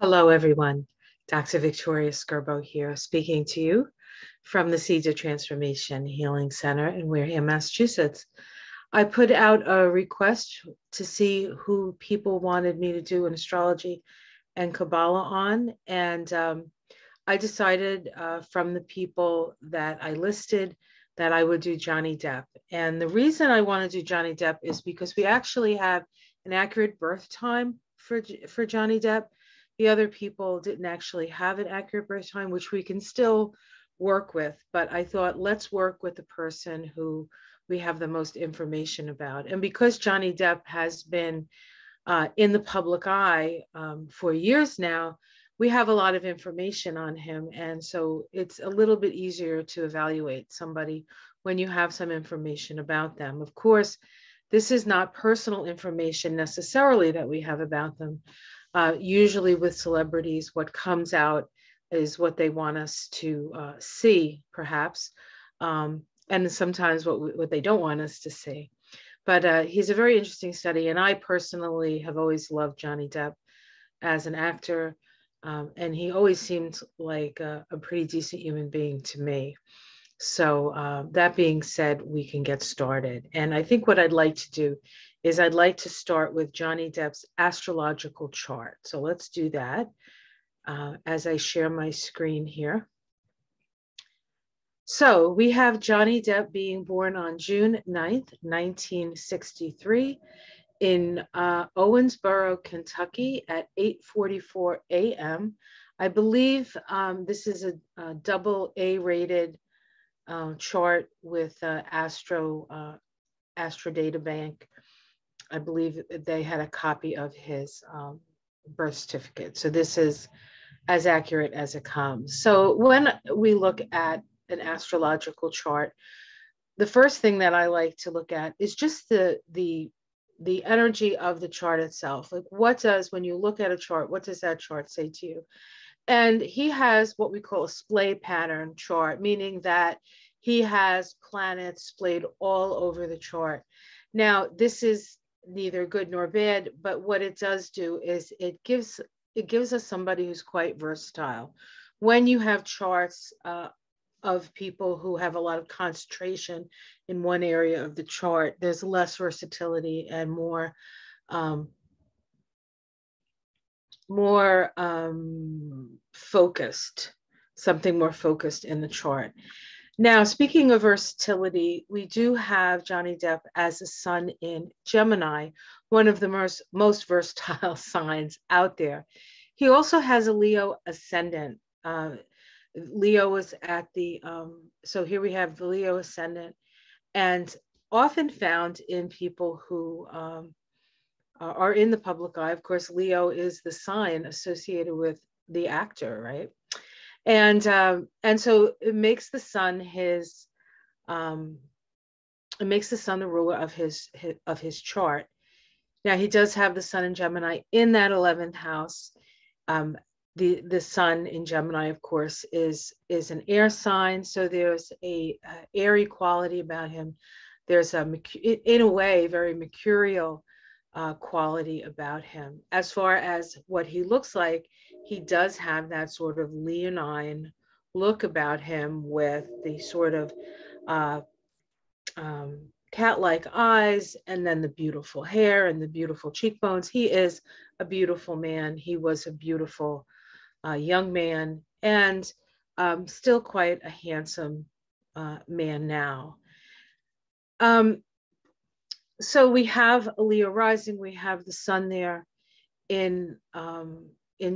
Hello, everyone. Dr. Victoria Skirbo here, speaking to you from the Seeds of Transformation Healing Center in Wareham, Massachusetts. I put out a request to see who people wanted me to do an astrology and Kabbalah on, and I decided from the people that I listed that I would do Johnny Depp. And the reason I want to do Johnny Depp is because we actually have an accurate birth time for Johnny Depp. The other people didn't actually have an accurate birth time, which we can still work with. But I thought, let's work with the person who we have the most information about. And because Johnny Depp has been in the public eye for years now, we have a lot of information on him. And so it's a little bit easier to evaluate somebody when you have some information about them. Of course, this is not personal information necessarily that we have about them. Usually with celebrities, what comes out is what they want us to see, perhaps, and sometimes what they don't want us to see. But he's a very interesting study, and I personally have always loved Johnny Depp as an actor, and he always seemed like a pretty decent human being to me. So that being said, we can get started. And I think what I'd like to do is I'd like to start with Johnny Depp's astrological chart. So let's do that as I share my screen here. So we have Johnny Depp being born on June 9th, 1963 in Owensboro, Kentucky at 8:44 a.m. I believe this is a double A rated chart with Astro Data Bank. I believe they had a copy of his birth certificate. So this is as accurate as it comes. So when we look at an astrological chart, the first thing that I like to look at is just the energy of the chart itself. Like, when you look at a chart, what does that chart say to you? And he has what we call a splay pattern chart, meaning that he has planets splayed all over the chart. Now, this is neither good nor bad, but what it does do is it gives us somebody who's quite versatile. When you have charts of people who have a lot of concentration in one area of the chart, there's less versatility and more focused, something more focused in the chart. Now, speaking of versatility, we do have Johnny Depp as a sun in Gemini, one of the most versatile signs out there. He also has a Leo ascendant. Leo is at the, so here we have the Leo ascendant, and often found in people who are in the public eye. Of course, Leo is the sign associated with the actor, right? And so it makes the sun the ruler of his chart. Now, he does have the sun in Gemini in that 11th house. The sun in Gemini, of course, is an air sign, so there's a airy quality about him. There's in a way, very mercurial quality about him. As far as what he looks like, he does have that sort of leonine look about him with the sort of cat-like eyes, and then the beautiful hair and the beautiful cheekbones. He is a beautiful man. He was a beautiful young man, and still quite a handsome man now. So we have a Leo rising. We have the sun there in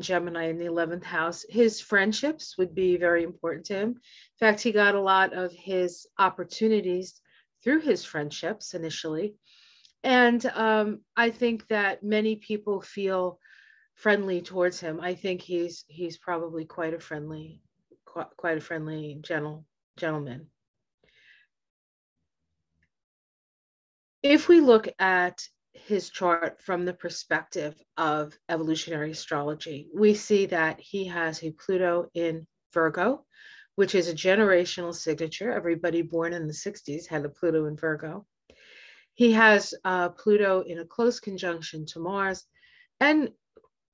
Gemini in the 11th house. His friendships would be very important to him. In fact, he got a lot of his opportunities through his friendships initially. And I think that many people feel friendly towards him. I think he's probably quite a friendly gentleman. If we look at his chart from the perspective of evolutionary astrology, we see that he has a Pluto in Virgo, which is a generational signature. Everybody born in the 60s had a Pluto in Virgo. He has Pluto in a close conjunction to Mars, and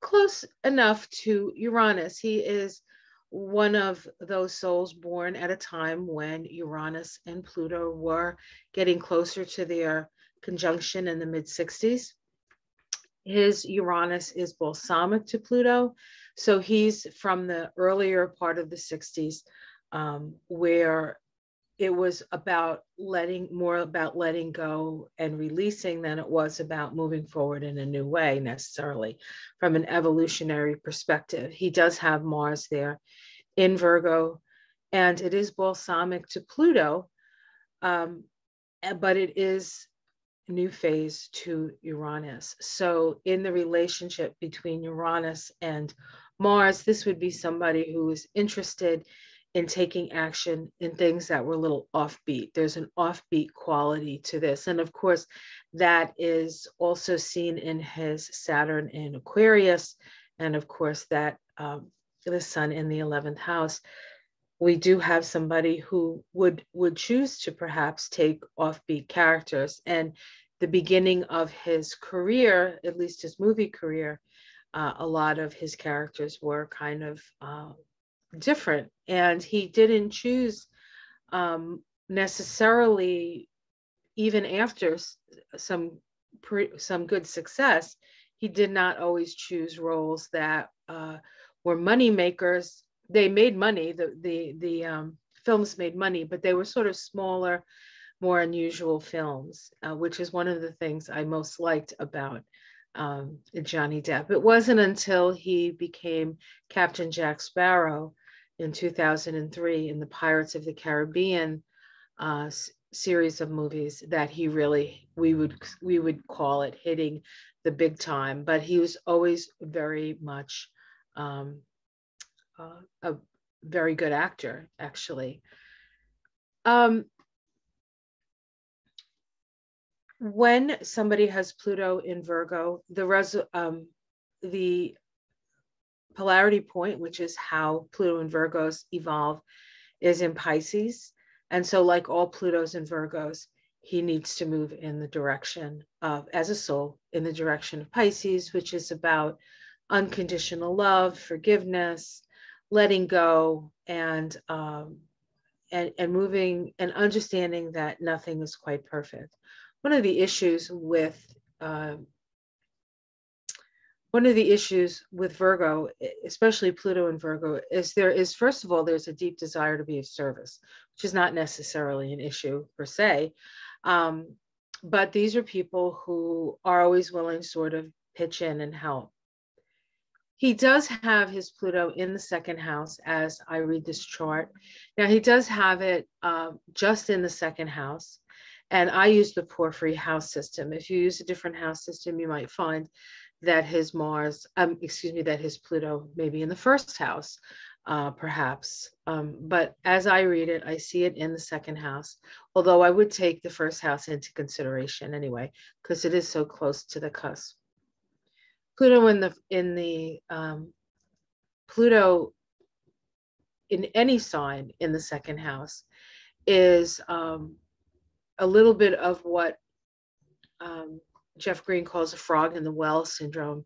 close enough to Uranus. He is one of those souls born at a time when Uranus and Pluto were getting closer to their conjunction in the mid-60s. His Uranus is balsamic to Pluto. So he's from the earlier part of the 60s, where it was about more about letting go and releasing than it was about moving forward in a new way necessarily from an evolutionary perspective. He does have Mars there in Virgo, and it is balsamic to Pluto, but it is new phase to Uranus. So in the relationship between Uranus and Mars, this would be somebody who is interested in taking action in things that were a little offbeat. There's an offbeat quality to this. And of course, that is also seen in his Saturn in Aquarius. And of course, that the sun in the 11th house. We do have somebody who would choose to perhaps take offbeat characters. And the beginning of his career, at least his movie career, a lot of his characters were kind of different. And he didn't choose necessarily, even after some good success, he did not always choose roles that were money makers. They made money, the films made money, but they were sort of smaller, more unusual films, which is one of the things I most liked about Johnny Depp. It wasn't until he became Captain Jack Sparrow in 2003 in the Pirates of the Caribbean series of movies that he really, we would call it hitting the big time. But he was always very much a very good actor, actually. When somebody has Pluto in Virgo, the polarity point, which is how Pluto and Virgos evolve, is in Pisces. And so like all Plutos and Virgos, he needs to move in the direction of, as a soul, in the direction of Pisces, which is about unconditional love, forgiveness, letting go, and moving and understanding that nothing is quite perfect. One of the issues with Virgo, especially Pluto and Virgo, is first of all, there's a deep desire to be of service, which is not necessarily an issue per se. But these are people who are always willing to sort of pitch in and help. He does have his Pluto in the second house as I read this chart. Now, he does have it just in the second house. And I use the Porphyry house system. If you use a different house system, you might find that his that his Pluto may be in the first house, perhaps. But as I read it, I see it in the second house, although I would take the first house into consideration anyway, because it is so close to the cusp. Pluto Pluto in any sign in the second house is a little bit of what Jeff Green calls a frog in the well syndrome,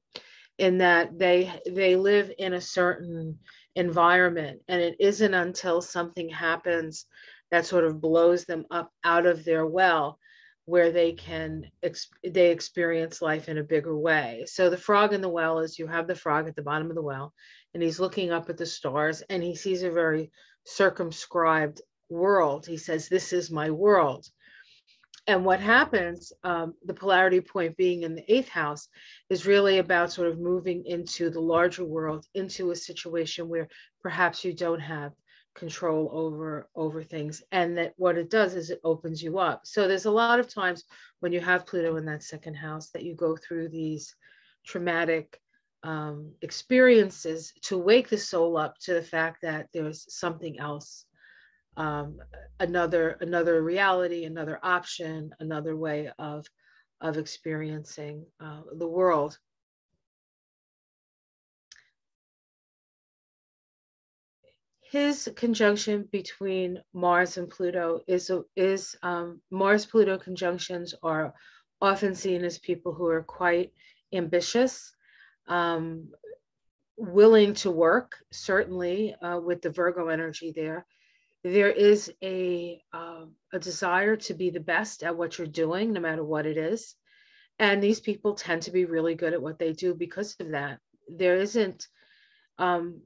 in that they live in a certain environment, and it isn't until something happens that sort of blows them up out of their well where they experience life in a bigger way. So the frog in the well is, you have the frog at the bottom of the well, and he's looking up at the stars, and he sees a very circumscribed world. He says, "This is my world." And what happens, the polarity point being in the 8th house, is really about sort of moving into the larger world, into a situation where perhaps you don't have control over things. And that what it does is it opens you up. So there's a lot of times when you have Pluto in that second house that you go through these traumatic experiences to wake the soul up to the fact that there's something else. Another reality, another option, another way of experiencing the world. His conjunction between Mars and Pluto is Mars-Pluto conjunctions are often seen as people who are quite ambitious. willing to work, certainly with the Virgo energy there. There is a desire to be the best at what you're doing, no matter what it is. And these people tend to be really good at what they do because of that. There isn't um,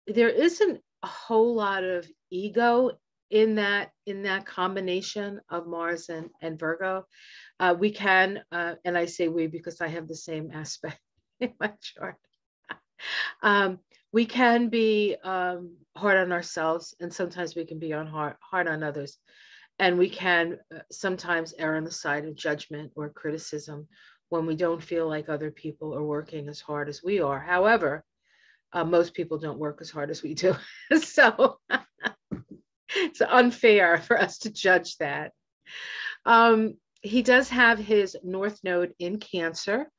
a whole lot of ego in that combination of Mars and Virgo. We can, and I say we because I have the same aspect in my chart. We can be hard on ourselves, and sometimes we can be hard on others. And we can sometimes err on the side of judgment or criticism when we don't feel like other people are working as hard as we are. However, most people don't work as hard as we do. So it's unfair for us to judge that. He does have his North Node in Cancer.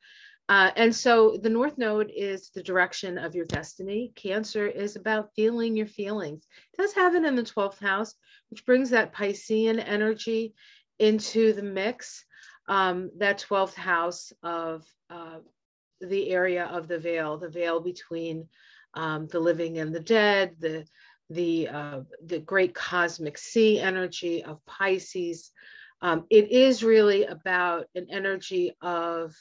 And so the North Node is the direction of your destiny. Cancer is about feeling your feelings. It does have it in the 12th house, which brings that Piscean energy into the mix. That 12th house of the area of the veil between the living and the dead, the great cosmic sea energy of Pisces. It is really about an energy of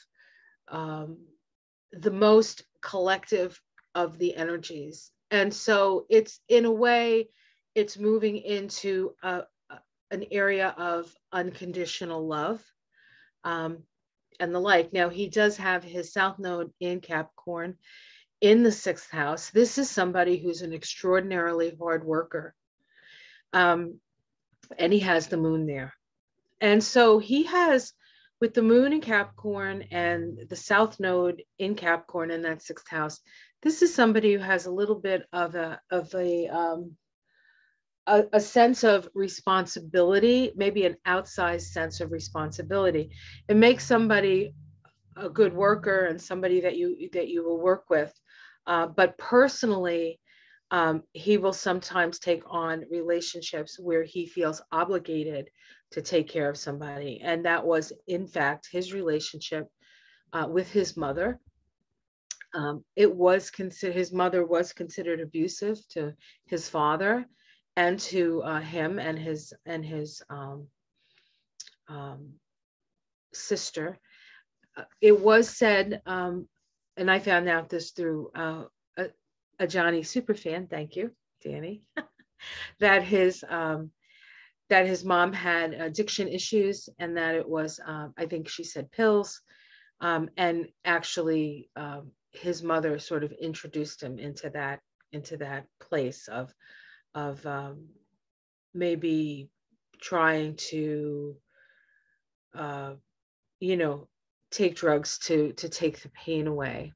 the most collective of the energies. And so it's, in a way, it's moving into an area of unconditional love and the like. Now, he does have his South Node in Capricorn in the 6th house. This is somebody who's an extraordinarily hard worker. And he has the moon there. And so he has, with the moon in Capricorn and the South Node in Capricorn in that 6th house, this is somebody who has a little bit of a sense of responsibility, maybe an outsized sense of responsibility. It makes somebody a good worker and somebody that you will work with. But personally, he will sometimes take on relationships where he feels obligated to take care of somebody. And that was, in fact, his relationship with his mother. His mother was considered abusive to his father and to him and his sister. It was said, and I found out this through a Johnny superfan, thank you, Danny, that his mom had addiction issues, and that it was, I think she said pills, and actually his mother sort of introduced him into that place of maybe trying to take drugs to take the pain away.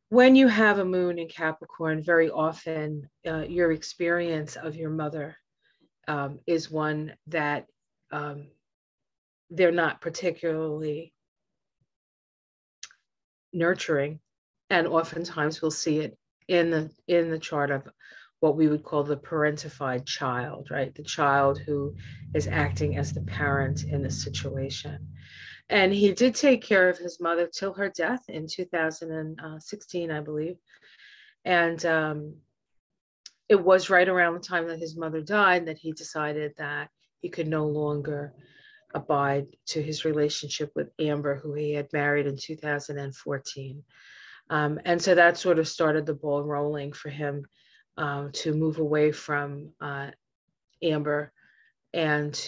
When you have a moon in Capricorn, very often your experience of your mother is one that they're not particularly nurturing, and oftentimes we'll see it in the chart of what we would call the parentified child, right? The child who is acting as the parent in the situation. And he did take care of his mother till her death in 2016, I believe. And it was right around the time that his mother died that he decided that he could no longer abide to his relationship with Amber, who he had married in 2014. And so that sort of started the ball rolling for him to move away from Amber and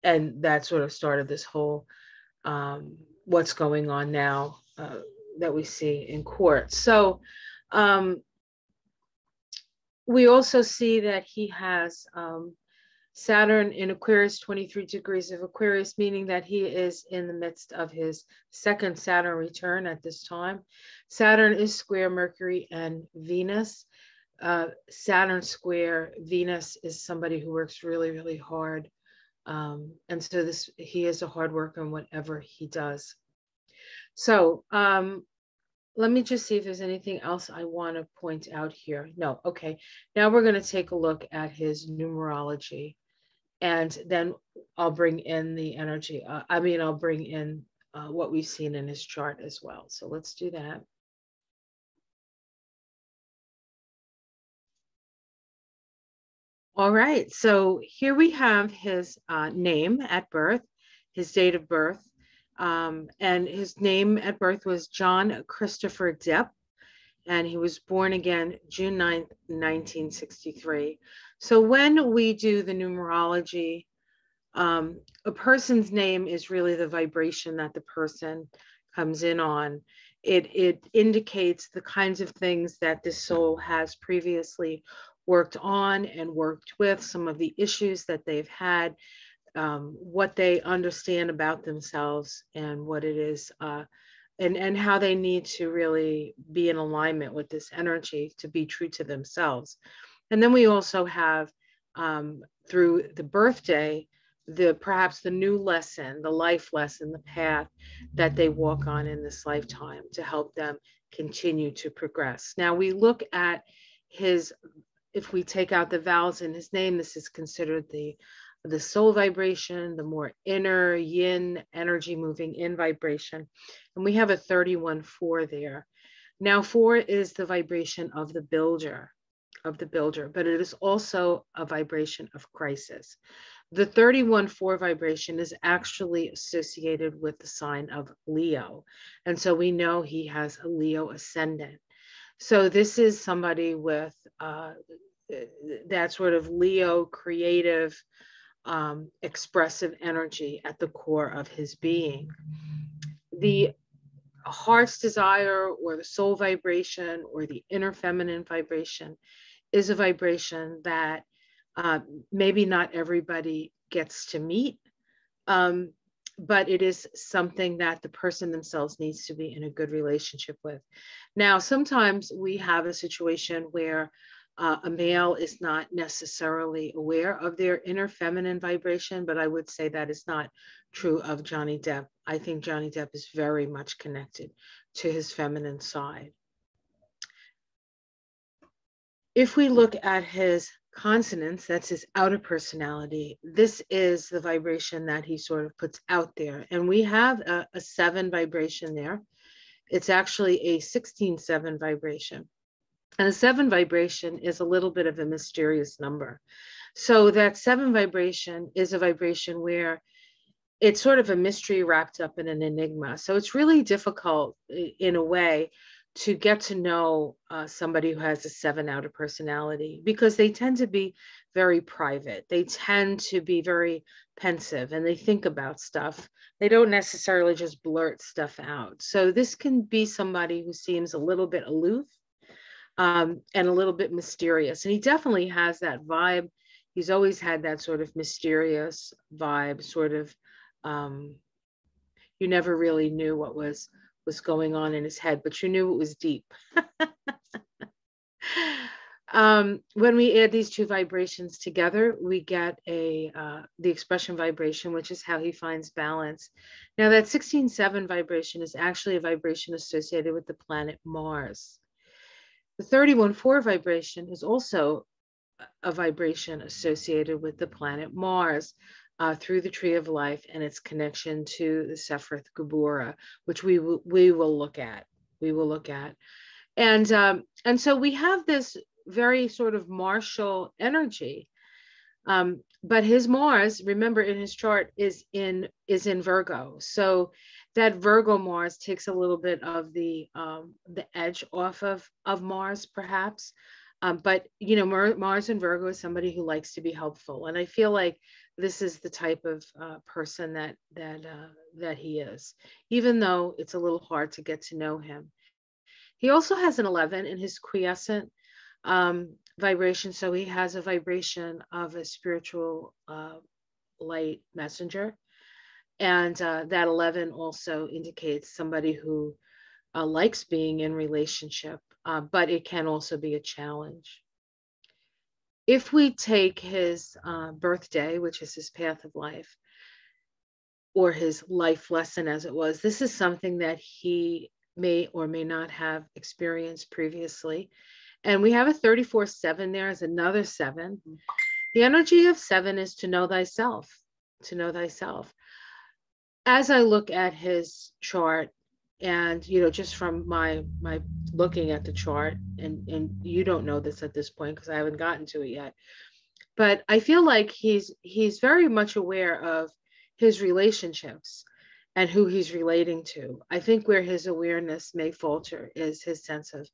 and that sort of started this whole what's going on now that we see in court. So we also see that he has Saturn in Aquarius, 23 degrees of Aquarius, meaning that he is in the midst of his second Saturn return at this time. Saturn is square Mercury and Venus. Saturn square Venus is somebody who works really, really hard. And so he is a hard worker in whatever he does. So let me just see if there's anything else I want to point out here. No, okay. Now we're going to take a look at his numerology, and then I'll bring in the energy. I'll bring in what we've seen in his chart as well. So let's do that. All right, so here we have his name at birth, his date of birth, and his name at birth was John Christopher Depp, and he was born again June 9th, 1963. So when we do the numerology, a person's name is really the vibration that the person comes in on. It indicates the kinds of things that the soul has previously worked on and worked with, some of the issues that they've had, what they understand about themselves, and what it is, and how they need to really be in alignment with this energy to be true to themselves. And then we also have, through the birthday, perhaps the new lesson, the life lesson, the path that they walk on in this lifetime to help them continue to progress. Now we look at his, if we take out the vowels in his name, this is considered the soul vibration, the more inner yin energy moving in vibration. And we have a 31-4 there. Now 4 is the vibration of the builder, but it is also a vibration of crisis. The 31-4 vibration is actually associated with the sign of Leo. And so we know he has a Leo ascendant. So this is somebody with that sort of Leo creative, expressive energy at the core of his being. The heart's desire, or the soul vibration, or the inner feminine vibration is a vibration that maybe not everybody gets to meet, but it is something that the person themselves needs to be in a good relationship with. Now, sometimes we have a situation where a male is not necessarily aware of their inner feminine vibration, but I would say that is not true of Johnny Depp. I think Johnny Depp is very much connected to his feminine side. If we look at his consonants, that's his outer personality, this is the vibration that he sort of puts out there. And we have a 7 vibration there. It's actually a 16-7 vibration. And a 7 vibration is a little bit of a mysterious number. So that 7 vibration is a vibration where it's sort of a mystery wrapped up in an enigma. So it's really difficult in a way to get to know somebody who has a 7 outer personality, because they tend to be very private. They tend to be very pensive, and they think about stuff. They don't necessarily just blurt stuff out. So this can be somebody who seems a little bit aloof, and a little bit mysterious. And he definitely has that vibe. He's always had that sort of mysterious vibe, sort of, you never really knew what was going on in his head, but you knew it was deep. When we add these 2 vibrations together, we get the expression vibration, which is how he finds balance. Now that 16-7 vibration is actually a vibration associated with the planet Mars. The 31-4 vibration is also a vibration associated with the planet Mars, through the tree of life and its connection to the Sephiroth Geburah, which we will look at. And so we have this very sort of martial energy. But his Mars, remember, in his chart is in Virgo. So that Virgo Mars takes a little bit of the edge off of Mars, perhaps. But you know, Mars in Virgo is somebody who likes to be helpful, and I feel like this is the type of person that he is, even though it's a little hard to get to know him. He also has an 11 in his quiescent vibration, so he has a vibration of a spiritual light messenger, and that 11 also indicates somebody who likes being in relationship, but it can also be a challenge. If we take his birthday, which is his path of life, or his life lesson as it was, this is something that he may or may not have experienced previously. And we have a 34-7 there as another 7. The energy of 7 is to know thyself, to know thyself. as I look at his chart, and just from my looking at the chart, and you don't know this at this point because I haven't gotten to it yet, but I feel like he's very much aware of his relationships and who he's relating to. I think where his awareness may falter is his sense of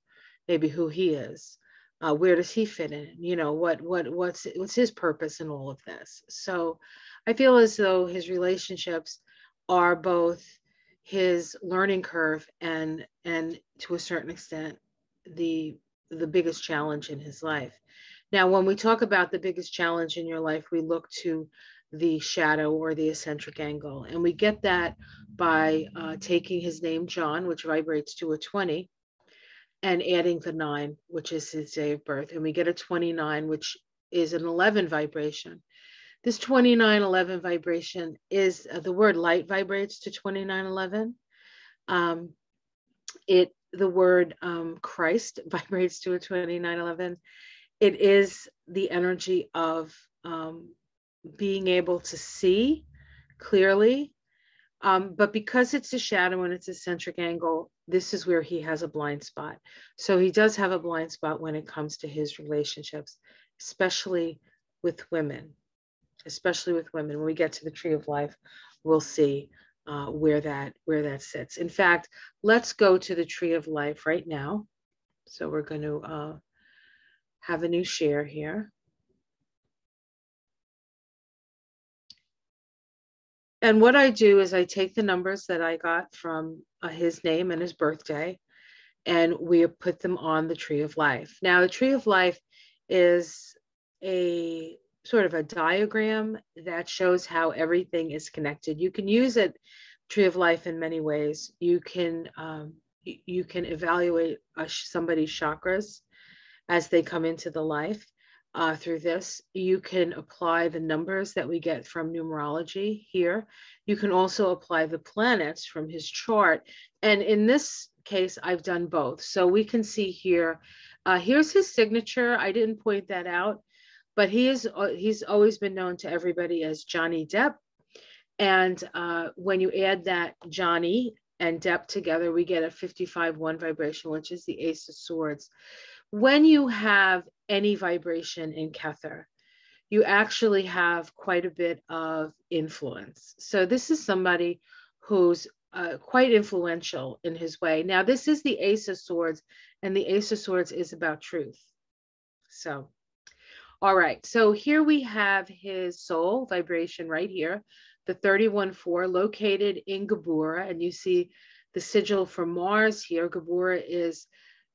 maybe who he is. Where does he fit in? What's his purpose in all of this? So I feel as though his relationships are both his learning curve and to a certain extent the the biggest challenge in his life. Now, when we talk about the biggest challenge in your life, we look to the shadow or the eccentric angle. And we get that by taking his name, John, which vibrates to a 20, and adding the 9, which is his day of birth. And we get a 29, which is an 11 vibration. This 2911 vibration is the word light vibrates to 2911. The word Christ vibrates to a 2911. It is the energy of being able to see clearly. But because it's a shadow and it's a centric angle, this is where he has a blind spot. So he does have a blind spot when it comes to his relationships, especially with women. Especially with women. When we get to the tree of life, we'll see where that sits. In fact, let's go to the tree of life right now. So we're going to have a new share here. And what I do is I take the numbers that I got from his name and his birthday, and we put them on the tree of life. Now, the tree of life is a sort of a diagram that shows how everything is connected. You can use it, tree of life, in many ways. You can evaluate somebody's chakras as they come into the life. Through this, you can apply the numbers that we get from numerology here. You can also apply the planets from his chart. And in this case, I've done both. So we can see here, here's his signature. I didn't point that out, but he's always been known to everybody as Johnny Depp. And when you add that Johnny and Depp together, we get a 55-1 vibration, which is the Ace of Swords. When you have any vibration in Kether, you actually have quite a bit of influence. So this is somebody who's quite influential in his way. Now, this is the Ace of Swords, and the Ace of Swords is about truth. So, all right. So here we have his soul vibration right here, the 31-4, located in Geburah, and you see the sigil for Mars here. Geburah is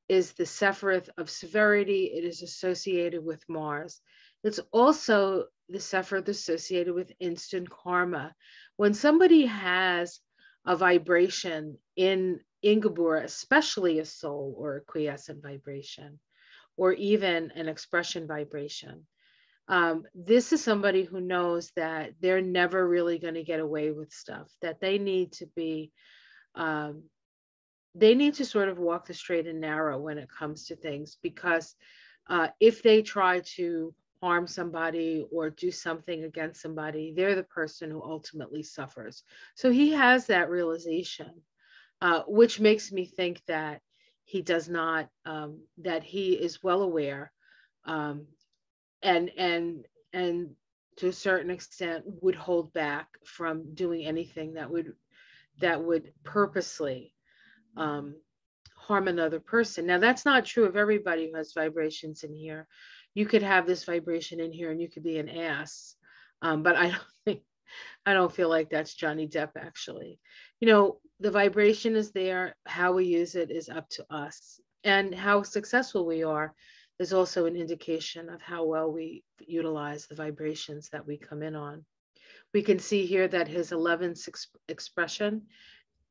the Sephiroth of severity. It is associated with Mars. It's also the Sephiroth associated with instant karma. When somebody has a vibration in Geburah, especially a soul or a quiescent vibration, or even an expression vibration, this is somebody who knows that they're never really going to get away with stuff, that they need to be they need to sort of walk the straight and narrow when it comes to things, because if they try to harm somebody or do something against somebody, they're the person who ultimately suffers. So he has that realization, which makes me think that he does not, that he is well aware, and to a certain extent would hold back from doing anything that would purposely harm another person. Now, that's not true of everybody who has vibrations in here. You could have this vibration in here and you could be an ass. But I don't feel like that's Johnny Depp, actually. The vibration is there. How we use it is up to us. And how successful we are is also an indication of how well we utilize the vibrations that we come in on. We can see here that his 11th expression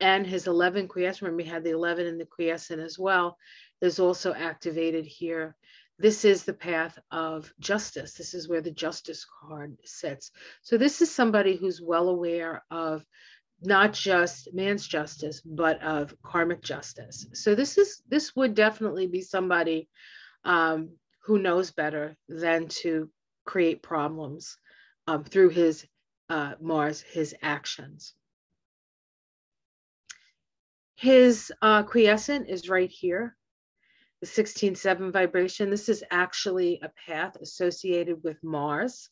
and his 11 quiescent, remember we had the 11 in the quiescent as well, is also activated here. This is the path of justice. This is where the justice card sits. So this is somebody who's well aware of not just man's justice, but of karmic justice. So this would definitely be somebody who knows better than to create problems through his Mars, his actions. His quiescent is right here, the 16-7 vibration. This is actually a path associated with Mars.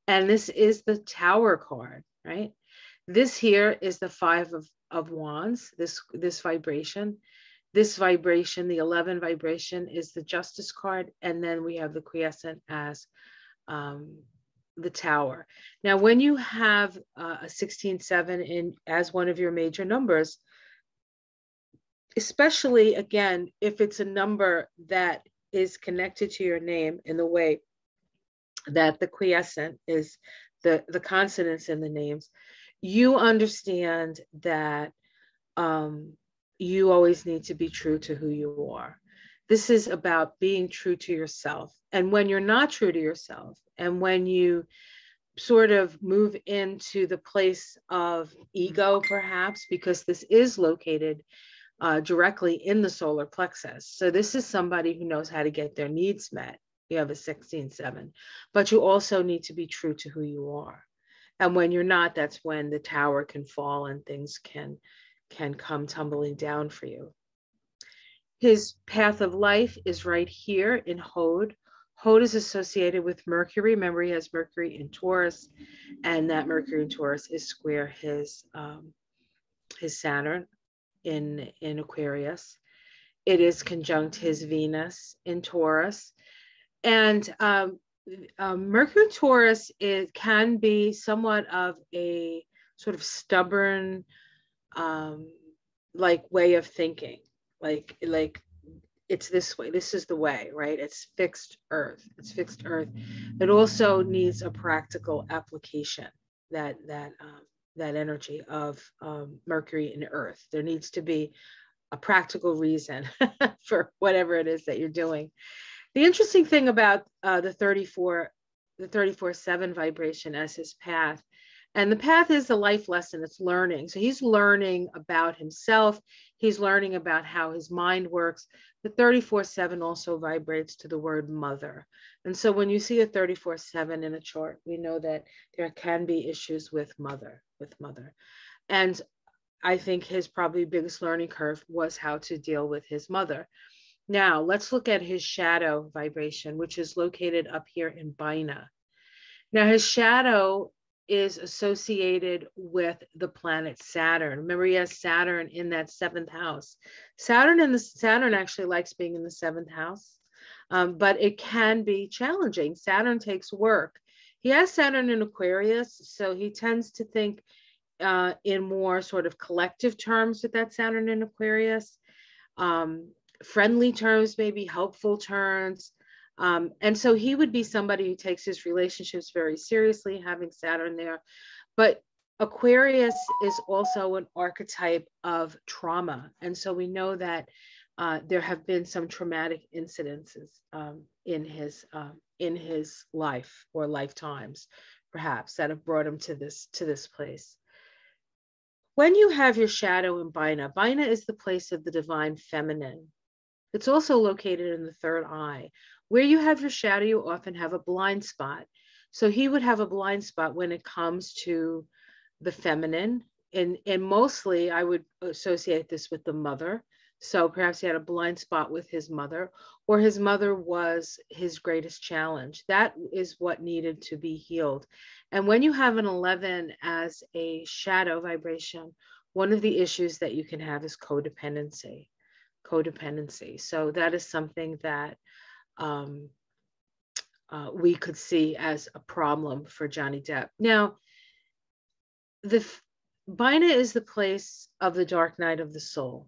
And this is the Tower card, right? This here is the Five of Wands, this vibration. This vibration, the 11 vibration, is the Justice card. And then we have the quiescent as the Tower. Now, when you have a 16-7 in as one of your major numbers, especially, again, if it's a number that is connected to your name in the way that the quiescent is the consonants in the names, you understand that you always need to be true to who you are. This is about being true to yourself. And when you're not true to yourself, and when you sort of move into the place of ego, perhaps, because this is located directly in the solar plexus. So this is somebody who knows how to get their needs met. You have a 16-7, but you also need to be true to who you are. And when you're not, that's when the tower can fall and things can come tumbling down for you. His path of life is right here in Hod. Hod is associated with Mercury. Remember, he has Mercury in Taurus, and that Mercury in Taurus is square his Saturn in Aquarius. It is conjunct his Venus in Taurus. And Mercury Taurus can be somewhat of a sort of stubborn, like way of thinking, like it's this way. This is the way, right? It's fixed earth. It's fixed earth. It also needs a practical application. That energy of Mercury and Earth. There needs to be a practical reason for whatever it is that you're doing. The interesting thing about the 34-7 vibration as his path, and the path is a life lesson. It's learning. So he's learning about himself. He's learning about how his mind works. The 34-7 also vibrates to the word mother. And so when you see a 34-7 in a chart, we know that there can be issues with mother. And I think his probably biggest learning curve was how to deal with his mother. Now, let's look at his shadow vibration, which is located up here in Bina. Now, his shadow is associated with the planet Saturn. Remember, he has Saturn in that 7th house. Saturn actually likes being in the 7th house, but it can be challenging. Saturn takes work. He has Saturn in Aquarius, so he tends to think in more sort of collective terms with that Saturn in Aquarius. Friendly terms, maybe helpful terms. And so he would be somebody who takes his relationships very seriously, having Saturn there. But Aquarius is also an archetype of trauma. And so we know that there have been some traumatic incidences in his life or lifetimes, perhaps, that have brought him to this place. When you have your shadow in Bina, Bina is the place of the divine feminine. It's also located in the 3rd eye. Where you have your shadow, you often have a blind spot. So he would have a blind spot when it comes to the feminine. And mostly I would associate this with the mother. So perhaps he had a blind spot with his mother, or his mother was his greatest challenge. That is what needed to be healed. And when you have an 11 as a shadow vibration, one of the issues that you can have is codependency. So that is something that we could see as a problem for Johnny Depp. Now, Bina is the place of the dark night of the soul.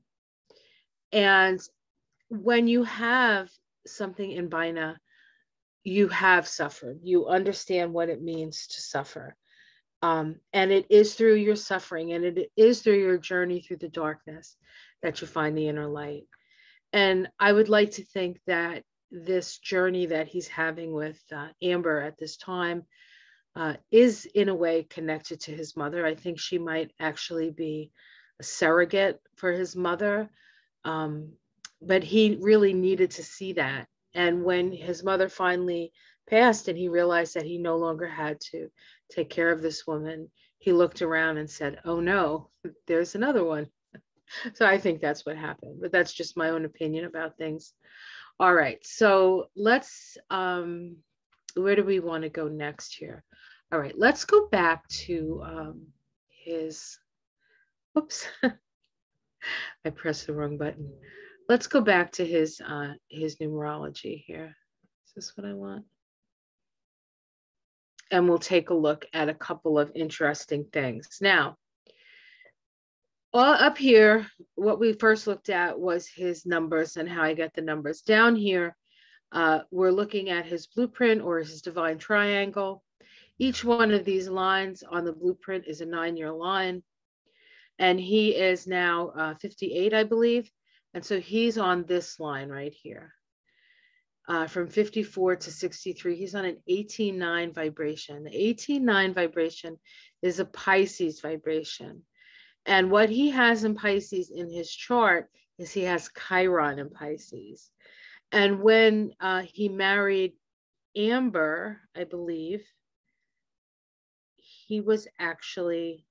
And when you have something in Bina, you have suffered. You understand what it means to suffer. And it is through your suffering, and it is through your journey through the darkness that you find the inner light. And I would like to think that this journey that he's having with Amber at this time is in a way connected to his mother. I think she might actually be a surrogate for his mother. But he really needed to see that. And when his mother finally passed and he realized that he no longer had to take care of this woman, he looked around and said, oh no, there's another one. So I think that's what happened, but that's just my own opinion about things. All right, so let's, where do we want to go next here? All right, let's go back to his, oops, I pressed the wrong button. Let's go back to his numerology here. Is this what I want? And we'll take a look at a couple of interesting things. Now, up here, what we first looked at was his numbers and how I get the numbers. Down here, we're looking at his blueprint or his divine triangle. Each one of these lines on the blueprint is a 9-year line. And he is now 58, I believe. And so he's on this line right here. From 54 to 63, he's on an 18-9 vibration. The 18-9 vibration is a Pisces vibration. And what he has in Pisces in his chart is he has Chiron in Pisces. And when he married Amber, I believe, he was actually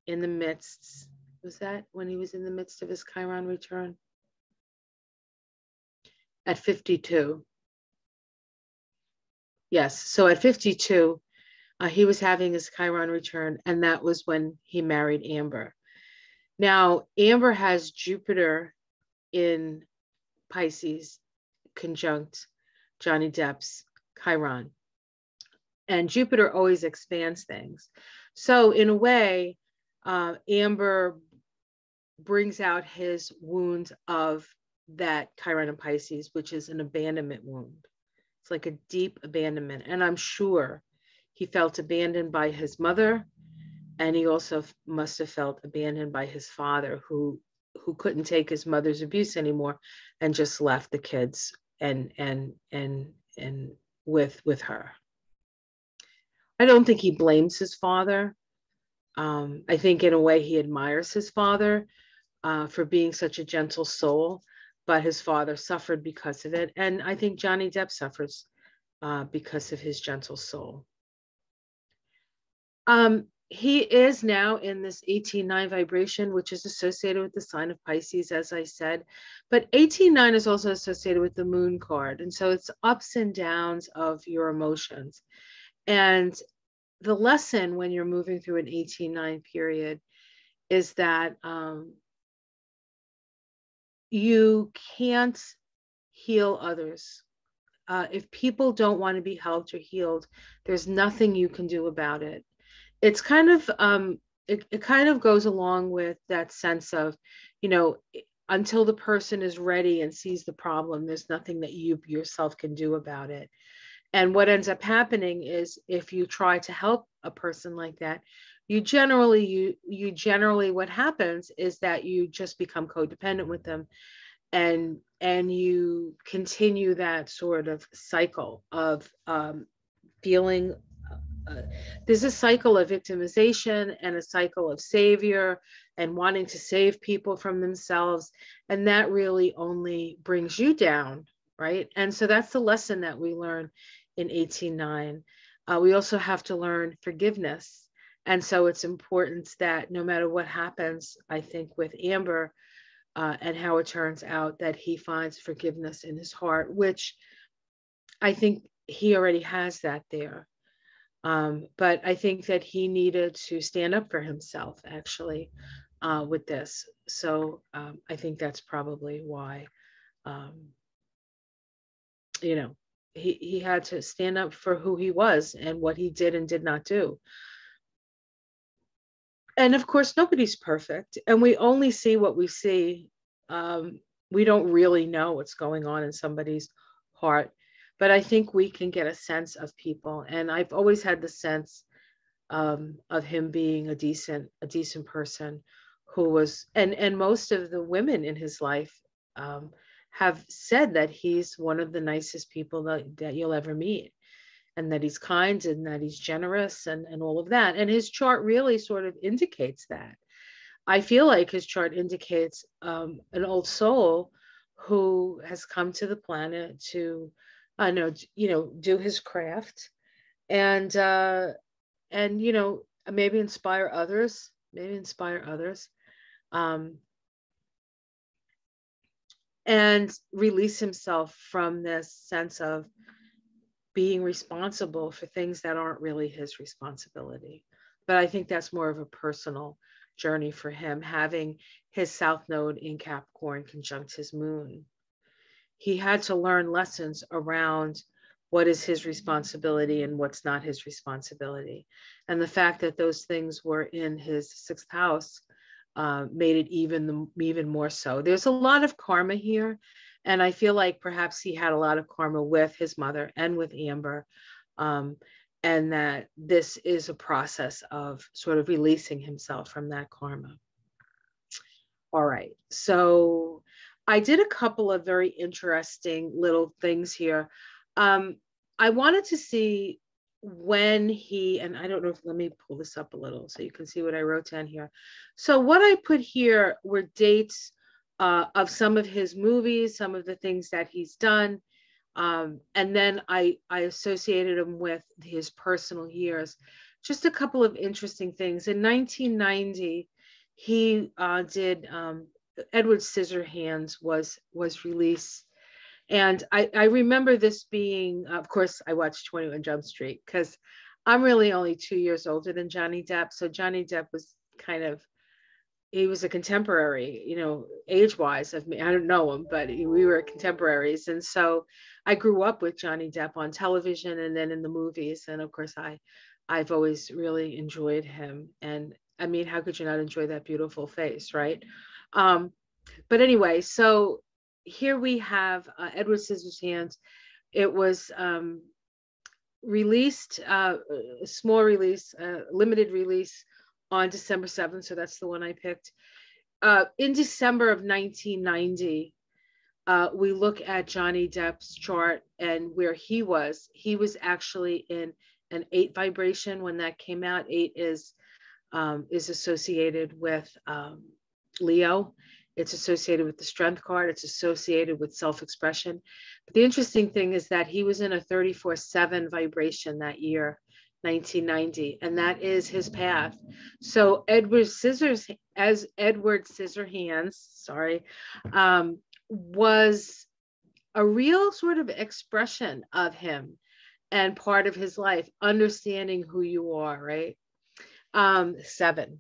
in the midst, was that when he was in the midst of his Chiron return? At 52. Yes, so at 52, he was having his Chiron return, and that was when he married Amber. Now, Amber has Jupiter in Pisces conjunct Johnny Depp's Chiron. And Jupiter always expands things. So in a way, Amber brings out his wound of that Chiron in Pisces, which is an abandonment wound. It's like a deep abandonment. And I'm sure he felt abandoned by his mother. And he also must have felt abandoned by his father, who couldn't take his mother's abuse anymore and just left the kids and with her. I don't think he blames his father. I think in a way he admires his father for being such a gentle soul, but his father suffered because of it. And I think Johnny Depp suffers because of his gentle soul. He is now in this 18-9 vibration, which is associated with the sign of Pisces, as I said. But 18-9 is also associated with the moon card. And so it's ups and downs of your emotions. And the lesson when you're moving through an 18-9 period is that you can't heal others. If people don't want to be helped or healed, there's nothing you can do about it. It's kind of it kind of goes along with that sense of, you know, until the person is ready and sees the problem, there's nothing that you yourself can do about it. And what ends up happening is if you try to help a person like that, you generally what happens is that you just become codependent with them, and you continue that sort of cycle of feeling. There's a cycle of victimization and a cycle of savior and wanting to save people from themselves. And that really only brings you down, right? And so that's the lesson that we learn in 18-9. We also have to learn forgiveness. And so it's important that no matter what happens, I think with Amber and how it turns out, that he finds forgiveness in his heart, which I think he already has that there. But I think that he needed to stand up for himself, actually, with this. So I think that's probably why, you know, he had to stand up for who he was and what he did and did not do. And of course, nobody's perfect, and we only see what we see. We don't really know what's going on in somebody's heart. But I think we can get a sense of people. And I've always had the sense of him being a decent person who was, and most of the women in his life have said that he's one of the nicest people that you'll ever meet, and that he's kind and that he's generous and all of that. And his chart really sort of indicates that. I feel like his chart indicates an old soul who has come to the planet to do his craft and maybe inspire others. and release himself from this sense of being responsible for things that aren't really his responsibility. But I think that's more of a personal journey for him, having his South Node in Capricorn conjunct his moon. He had to learn lessons around what is his responsibility and what's not his responsibility. And the fact that those things were in his sixth house made it even more so. There's a lot of karma here. And I feel like perhaps he had a lot of karma with his mother and with Amber. And that this is a process of sort of releasing himself from that karma. All right. So I did a couple of very interesting little things here. I wanted to see when he, and I don't know if, let me pull this up a little so you can see what I wrote down here. So what I put here were dates of some of his movies, some of the things that he's done. And then I associated him with his personal years. Just a couple of interesting things. In 1990, he did Edward Scissorhands was released. And I remember this being, of course, I watched 21 Jump Street because I'm really only 2 years older than Johnny Depp. So Johnny Depp was kind of, he was a contemporary, you know, age-wise of me. I don't know him, but we were contemporaries. And so I grew up with Johnny Depp on television and then in the movies. And of course, I've always really enjoyed him. And I mean, how could you not enjoy that beautiful face, right? But anyway, so here we have Edward Scissorhands. It was released, a small release, limited release on December 7th. So that's the one I picked. In December of 1990, we look at Johnny Depp's chart and where he was actually in an 8 vibration when that came out. 8 is associated with Leo. It's associated with the strength card. It's associated with self-expression. But the interesting thing is that he was in a 34/7 vibration that year, 1990, and that is his path. So Edward Scissorhands, was a real sort of expression of him and part of his life, understanding who you are, right? 7.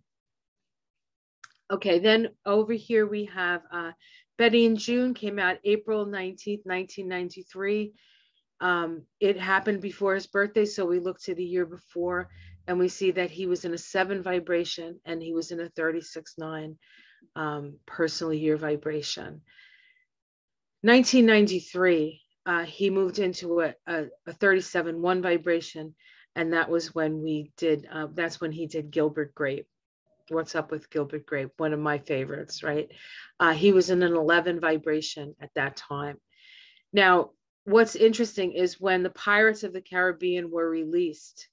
Okay, then over here we have Betty and June came out April 19th, 1993. It happened before his birthday, so we look to the year before and we see that he was in a 7 vibration and he was in a 36/9 personal year vibration. 1993, he moved into a 37/1 vibration, and that was when we did, that's when he did Gilbert Grape. What's Up with Gilbert Grape, one of my favorites, right? He was in an 11 vibration at that time. Now, what's interesting is when the Pirates of the Caribbean were released,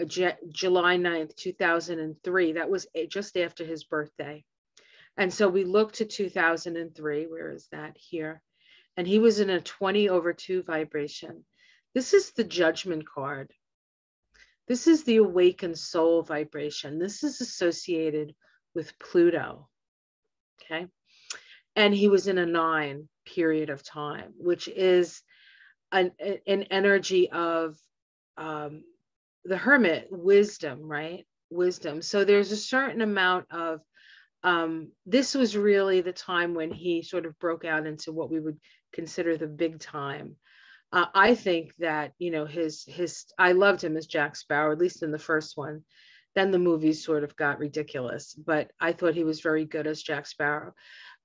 July 9th, 2003, that was just after his birthday. And so we look to 2003, where is that here? And he was in a 20/2 vibration. This is the Judgment card. This is the awakened soul vibration. This is associated with Pluto, okay? And he was in a 9 period of time, which is an energy of the hermit, wisdom, right? Wisdom. So there's a certain amount of, this was really the time when he sort of broke out into what we would consider the big time. I think that, you know, I loved him as Jack Sparrow, at least in the first one. Then the movies sort of got ridiculous, but I thought he was very good as Jack Sparrow.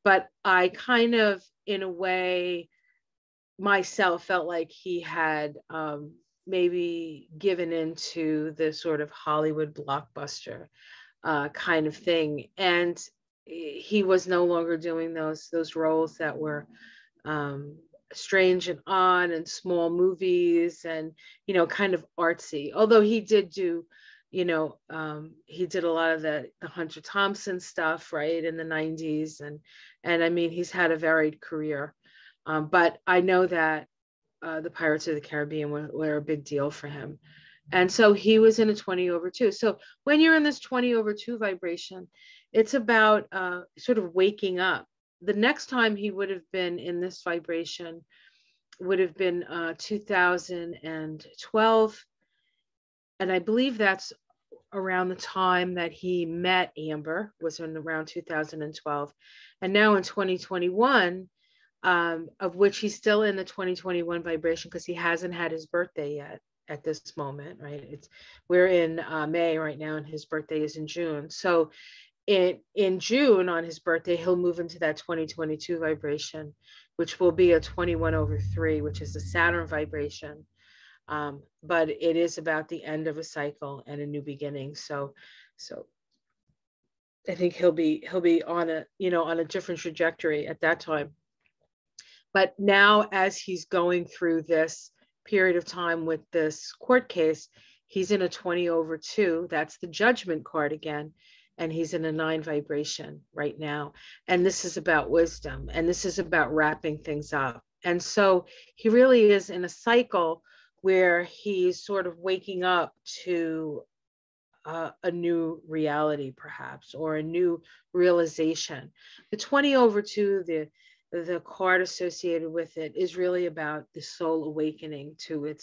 But I kind of, in a way, myself felt like he had maybe given into the sort of Hollywood blockbuster kind of thing. And he was no longer doing those roles that were strange and odd and small movies and, you know, kind of artsy. Although he did do, you know, he did a lot of the Hunter Thompson stuff, right, in the 90s. And I mean, he's had a varied career. But I know that the Pirates of the Caribbean were a big deal for him. And so he was in a 20/2. So when you're in this 20/2 vibration, it's about sort of waking up. the next time he would have been in this vibration would have been 2012. And I believe that's around the time that he met Amber, was in around 2012. And now in 2021, of which he's still in the 2021 vibration because he hasn't had his birthday yet at this moment, right? We're in May right now, and his birthday is in June. So in June on his birthday, he'll move into that 2022 vibration, which will be a 21/3, which is the Saturn vibration. But it is about the end of a cycle and a new beginning. So I think he'll be on a, on a different trajectory at that time. But now, as he's going through this period of time with this court case, he's in a 20/2. That's the Judgment card again. And he's in a 9 vibration right now. And this is about wisdom. And this is about wrapping things up. And so he really is in a cycle where he's sort of waking up to a new reality, perhaps, or a new realization. The 20/2, the card associated with it, is really about the soul awakening to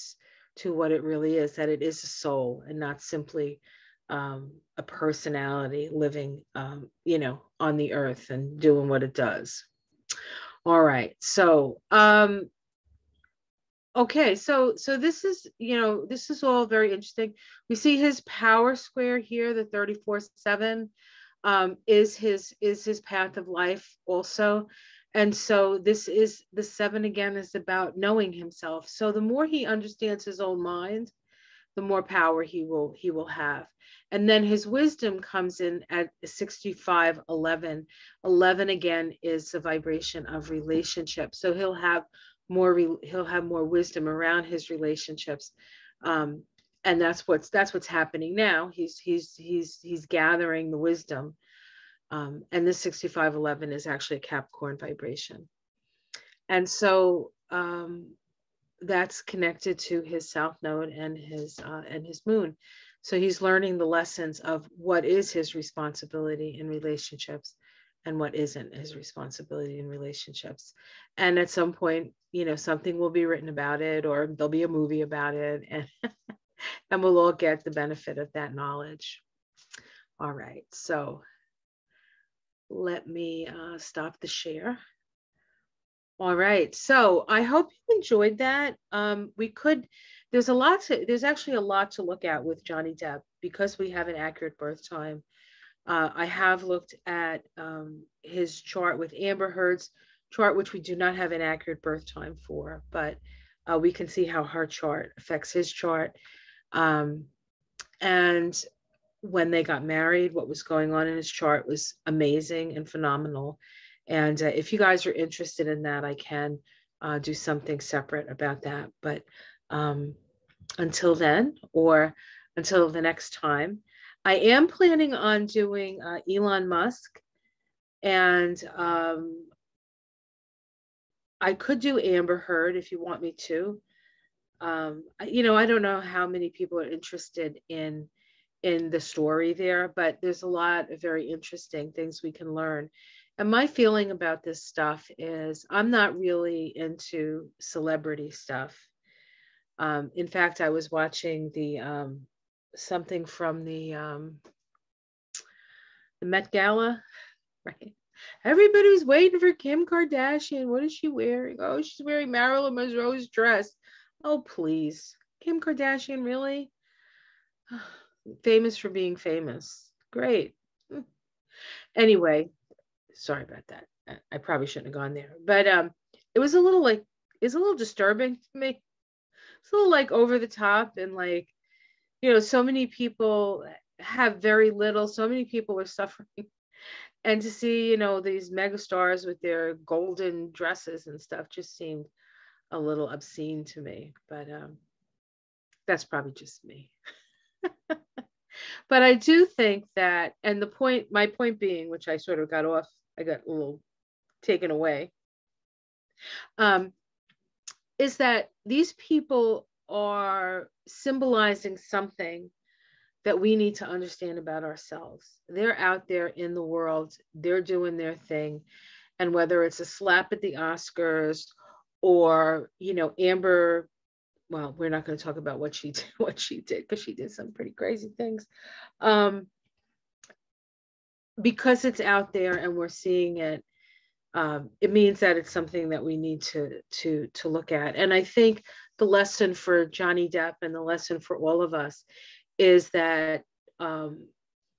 what it really is, that it is a soul and not simply a personality living, on the earth and doing what it does. All right. So, okay. So this is, this is all very interesting. We see his power square here, the 34/7, is his path of life also. And so this is the 7 again, is about knowing himself. So the more he understands his own mind, the more power he will have. And then his wisdom comes in at 65/11. 11 again is the vibration of relationships. So he'll have more wisdom around his relationships. And that's what's happening now. He's gathering the wisdom. And this 65/11 is actually a Capricorn vibration. And so that's connected to his South Node and his moon. So he's learning the lessons of what is his responsibility in relationships and what isn't his responsibility in relationships. And at some point, something will be written about it, or there'll be a movie about it, and and we'll all get the benefit of that knowledge. All right, so let me stop the share. All right, so I hope you enjoyed that. There's actually a lot to look at with Johnny Depp because we have an accurate birth time. I have looked at his chart with Amber Heard's chart, which we do not have an accurate birth time for, but we can see how her chart affects his chart. And when they got married, what was going on in his chart was amazing and phenomenal. And if you guys are interested in that, I can do something separate about that. But until then, or until the next time, I am planning on doing Elon Musk. And I could do Amber Heard if you want me to. I don't know how many people are interested in the story there, but there's a lot of very interesting things we can learn. And my feeling about this stuff is I'm not really into celebrity stuff. In fact, I was watching the something from the Met Gala, right? Everybody's waiting for Kim Kardashian. What is she wearing? Oh, she's wearing Marilyn Monroe's dress. Oh, please. Kim Kardashian, really? Famous for being famous. Great. Anyway, sorry about that. I probably shouldn't have gone there. But it was a little disturbing to me. It's a little over the top, and so many people have very little, so many people are suffering. And to see, these megastars with their golden dresses and stuff just seemed a little obscene to me. But that's probably just me. But I do think that, and my point being, which I sort of got a little taken away, is that these people are symbolizing something that we need to understand about ourselves. They're out there in the world, they're doing their thing. And whether it's a slap at the Oscars or, you know, Amber, well, we're not going to talk about what she did, because she did some pretty crazy things. Because it's out there and we're seeing it, it means that it's something that we need to look at. And I think the lesson for Johnny Depp and the lesson for all of us is that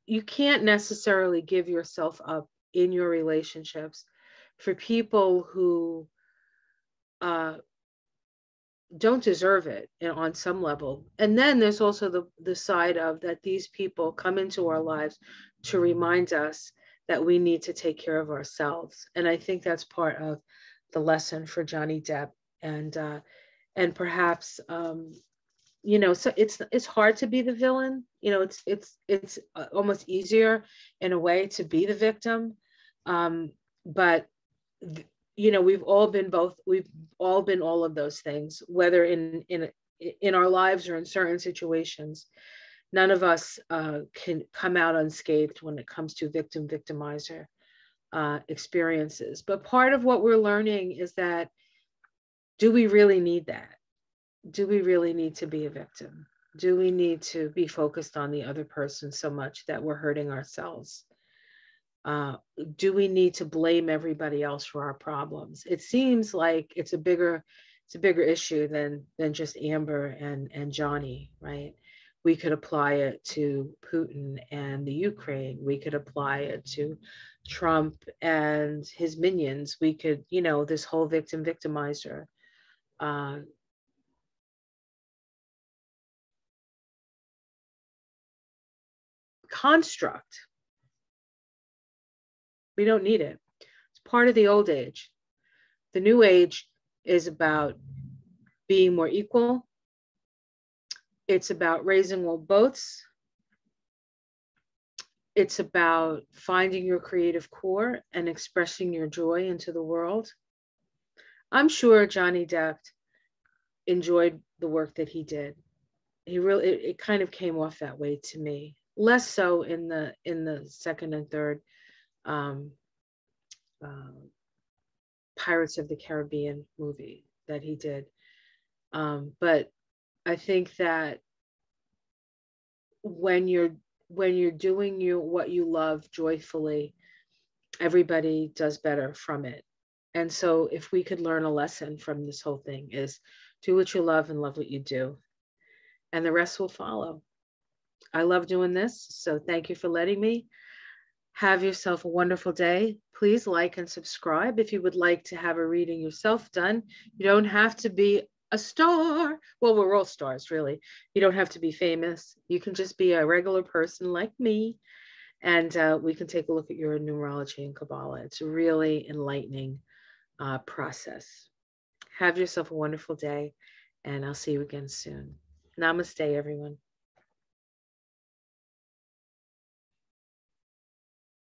you can't necessarily give yourself up in your relationships for people who don't deserve it on some level. And then there's also the side of that these people come into our lives to remind us that we need to take care of ourselves. And I think that's part of the lesson for Johnny Depp. And perhaps you know, so it's hard to be the villain. You know, it's almost easier in a way to be the victim. But you know, we've all been all of those things, whether in our lives or in certain situations. None of us can come out unscathed when it comes to victimizer experiences. But part of what we're learning is that, do we really need that? Do we really need to be a victim? Do we need to be focused on the other person so much that we're hurting ourselves? Do we need to blame everybody else for our problems? It seems like it's a bigger issue than just Amber and Johnny, right? We could apply it to Putin and the Ukraine. We could apply it to Trump and his minions. We could, you know, this whole victimizer construct. We don't need it. It's part of the old age. The new age is about being more equal. It's about raising all boats. It's about finding your creative core and expressing your joy into the world. I'm sure Johnny Depp enjoyed the work that he did. He really, it kind of came off that way to me. Less so in the second and third Pirates of the Caribbean movie that he did. But I think that when you're doing what you love joyfully, everybody does better from it. And so if we could learn a lesson from this whole thing, is do what you love and love what you do, and the rest will follow. I love doing this, so thank you for letting me. Have yourself a wonderful day. Please like and subscribe if you would like to have a reading yourself done. You don't have to be a star. Well, we're all stars, really. You don't have to be famous. You can just be a regular person like me, and we can take a look at your numerology and Kabbalah. It's a really enlightening process. Have yourself a wonderful day, and I'll see you again soon. Namaste, everyone.